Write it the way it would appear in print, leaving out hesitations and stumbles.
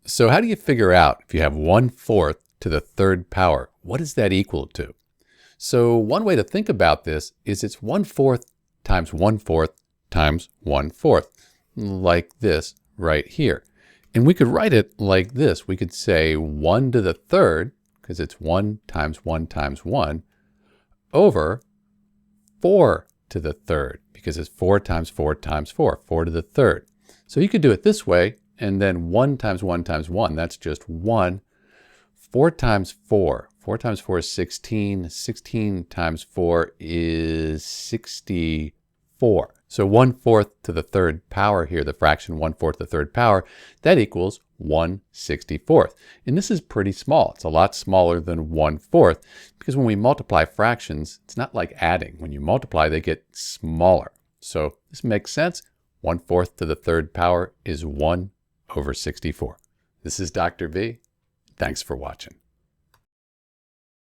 So how do you figure out if you have 1/4 to the third power? What does that equal to? So one way to think about this is it's 1/4 times 1/4 times 1/4, like this right here. And we could write it like this. We could say 1 to the third, because it's 1 times 1 times 1, over 4 to the third, because it's 4 times 4 times 4, 4 to the third. So you could do it this way, and then 1 times 1 times 1, that's just 1. 4 times 4, 4 times 4 is 16. 16 times 4 is 64. So 1/4 to the third power here, the fraction 1/4 to the third power, that equals 1/64. And this is pretty small. It's a lot smaller than 1/4 because when we multiply fractions, it's not like adding. When you multiply, they get smaller. So this makes sense. 1/4 to the third power is 1/64. This is Dr. V. Thanks for watching.